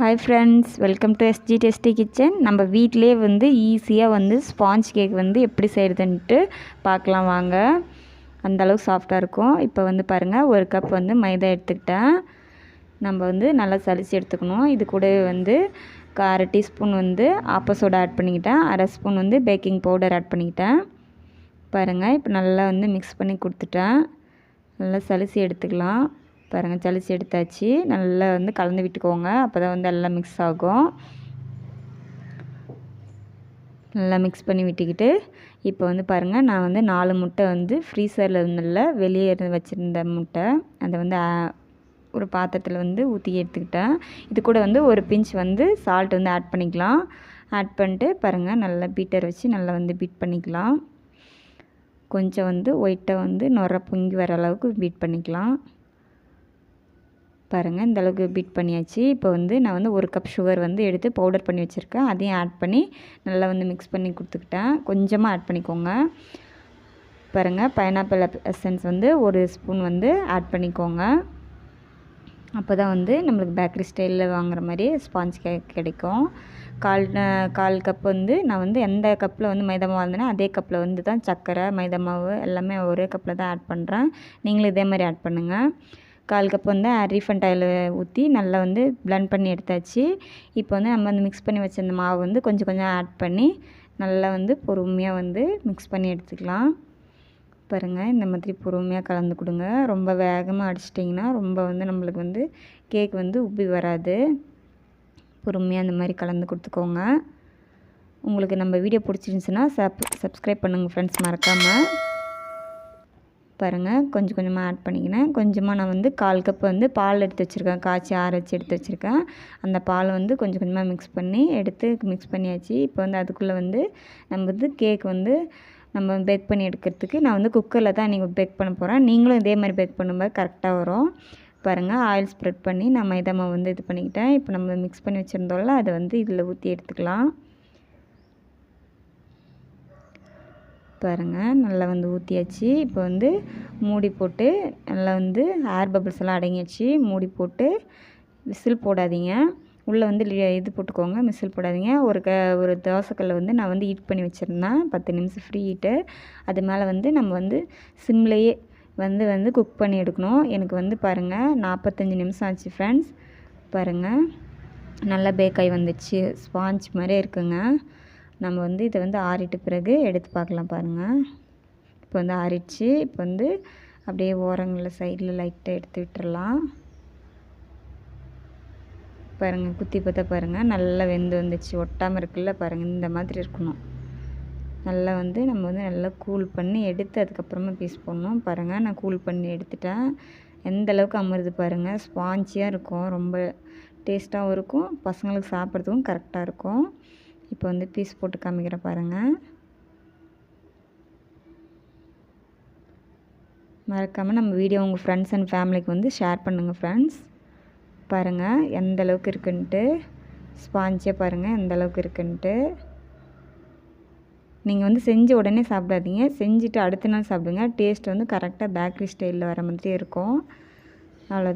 Hi friends, welcome to SG tasty kitchen. நம்ம வீட்டிலே ஈஸியாக ஸ்பாஞ்ச் கேக் எப்படி செய்கிறதுன்ட்டு பார்க்கலாம் வாங்க. அந்தளவுக்கு சாஃப்டாக இருக்கும். இப்போ பாருங்கள், ஒரு கப் மைதா எடுத்துக்கிட்டேன். நம்ம நல்லா சலிச்சு எடுத்துக்கணும். இது கூடவே அரை டீஸ்பூன் ஆப்ப சோடா ஆட் பண்ணிக்கிட்டேன். அரை ஸ்பூன் பேக்கிங் பவுடர் ஆட் பண்ணிக்கிட்டேன். பாருங்கள், இப்போ நல்லா மிக்ஸ் பண்ணி கொடுத்துட்டேன். நல்லா சலிச்சு எடுத்துக்கலாம். பாருங்கள், சலிச்சு எடுத்தாச்சு. நல்லா கலந்து விட்டுக்கோங்க. அப்போ தான் எல்லாம் மிக்ஸ் ஆகும். நல்லா மிக்ஸ் பண்ணி விட்டுக்கிட்டு இப்போ பாருங்கள், நான் 4 முட்டை ஃப்ரீசரில் நல்லா வெளியே வச்சுருந்த முட்டை அதை ஒரு பாத்திரத்தில் ஊற்றி எடுத்துக்கிட்டேன். இது கூட ஒரு பிஞ்ச் சால்ட் ஆட் பண்ணிக்கலாம். ஆட் பண்ணிட்டு பாருங்கள், நல்லா பீட்டர் வச்சு நல்லா பீட் பண்ணிக்கலாம். கொஞ்சம் ஒயிட்டாக நுர பொங்கி வர அளவுக்கு பீட் பண்ணிக்கலாம். பாருங்கள், இந்த அளவுக்கு பீட் பண்ணியாச்சு. இப்போ நான் 1 கப் சுகர் எடுத்து பவுடர் பண்ணி வச்சுருக்கேன். அதையும் ஆட் பண்ணி நல்லா மிக்ஸ் பண்ணி கொடுத்துக்கிட்டேன். கொஞ்சமாக ஆட் பண்ணிக்கோங்க. பாருங்கள், பைனாப்பிள் எசன்ஸ் 1 ஸ்பூன் ஆட் பண்ணிக்கோங்க. அப்போ தான் நம்மளுக்கு பேக்கரி ஸ்டைலில் வாங்குகிற மாதிரி ஸ்பாஞ்ச் கேக் கிடைக்கும். கால் கப் நான் எந்த கப்பில் மைதா மாவு இருந்தேன்னா அதே கப்பில் தான் சர்க்கரை, மைதா மாவு எல்லாமே ஒரே கப்பில் தான் ஆட் பண்ணுறேன். நீங்களும் இதே மாதிரி ஆட் பண்ணுங்கள். 1/4 கப் ரீஃபண்ட் ஆயில் ஊற்றி நல்லா பிளெண்ட் பண்ணி எடுத்தாச்சு. இப்போ நம்ம மிக்ஸ் பண்ணி வச்சிருந்த மாவு கொஞ்சம் கொஞ்சம் ஆட் பண்ணி நல்லா பொறுமையாக மிக்ஸ் பண்ணி எடுத்துக்கலாம். பாருங்கள், இந்த மாதிரி பொறுமையாக கலந்து கொடுங்க. ரொம்ப வேகமாக அடிச்சிட்டிங்கன்னா ரொம்ப நம்மளுக்கு கேக் உப்பி வராது. பொறுமையாக இந்த மாதிரி கலந்து கொடுத்துக்கோங்க. உங்களுக்கு நம்ம வீடியோ பிடிச்சிருந்துச்சுன்னா சப்ஸ்கிரைப் பண்ணுங்கள் ஃப்ரெண்ட்ஸ், மறக்காமல். பாருங்கள், கொஞ்சம் கொஞ்சமாக ஆட் பண்ணிக்கினேன். கொஞ்சமாக நான் 1/4 கப் பால் எடுத்து வச்சுருக்கேன். காய்ச்சி ஆற வச்சு எடுத்து வச்சுருக்கேன். அந்த பால் கொஞ்சம் கொஞ்சமாக மிக்ஸ் பண்ணி மிக்ஸ் பண்ணியாச்சு. இப்போ அதுக்குள்ளே நம்ம கேக் நம்ம பேக் பண்ணி எடுக்கிறதுக்கு நான் குக்கரில் தான் நீங்கள் பேக் பண்ண போகிறேன். நீங்களும் இதே மாதிரி பேக் பண்ணும்போது கரெக்டாக வரும். பாருங்கள், ஆயில் ஸ்ப்ரெட் பண்ணி நான் மைதா மாவு இது பண்ணிக்கிட்டேன். இப்போ நம்ம மிக்ஸ் பண்ணி வச்சுருந்தோம்ல அதை இதில் ஊற்றி எடுத்துக்கலாம். பாருங்கள், நல்லா ஊற்றியாச்சு. இப்போ மூடி போட்டு நல்லா ஏர் பபிள்ஸ் எல்லாம் அடங்கியாச்சு. மூடி போட்டு விசில் போடாதீங்க. உள்ளே இது போட்டுக்கோங்க, விசில் போடாதீங்க. ஒரு தோசைக்கல்லை நான் ஹீட் பண்ணி வச்சுருந்தேன். 10 நிமிஷம் ஃப்ரீ ஹீட்டு. அது மேலே நம்ம சிம்லேயே குக் பண்ணி எடுக்கணும். எனக்கு பாருங்கள் 45 நிமிஷம் ஆச்சு ஃப்ரெண்ட்ஸ். பாருங்கள், நல்லா பேக் ஆகி வந்துடுச்சு. ஸ்பாஞ்ச் மாதிரியே இருக்குங்க. நம்ம இதை ஆறிட்ட பிறகு எடுத்து பார்க்கலாம். பாருங்கள், இப்போ ஆறிடுச்சு. இப்போ அப்படியே ஓரங்களில் சைடில் லைட்டாக எடுத்து விட்டுறலாம். பாருங்கள், குத்தி பார்த்தா பாருங்கள் நல்லா வெந்து வந்துச்சு. ஒட்டாமல் இருக்குல்ல. பாருங்கள், இந்த மாதிரி இருக்கணும். நல்லா நம்ம நல்லா கூல் பண்ணி எடுத்து அதுக்கப்புறமா பீஸ் போடணும். பாருங்கள், நான் கூல் பண்ணி எடுத்துட்டேன். எந்த அளவுக்கு அமருது பாருங்கள். ஸ்பாஞ்சியாக இருக்கும். ரொம்ப டேஸ்ட்டாகவும் இருக்கும். பசங்களுக்கு சாப்பிட்றதுக்கும் கரெக்டாக இருக்கும். இப்போ பீஸ் போட்டு காமிக்கிறேன் பாருங்கள். மறக்காமல் நம்ம வீடியோ உங்கள் ஃப்ரெண்ட்ஸ் அண்ட் ஃபேமிலிக்கு ஷேர் பண்ணுங்கள் ஃப்ரெண்ட்ஸ். பாருங்கள், எந்த அளவுக்கு இருக்குன்ட்டு. ஸ்பாஞ்சியாக பாருங்கள் எந்த அளவுக்கு இருக்குன்ட்டு. நீங்கள் செஞ்ச உடனே சாப்பிடாதீங்க. செஞ்சுட்டு அடுத்த நாள் சாப்பிடுங்க. டேஸ்ட் கரெக்டாக பேக்கரி ஸ்டைலில் வர மாதிரி இருக்கும். அவ்வளோதான்.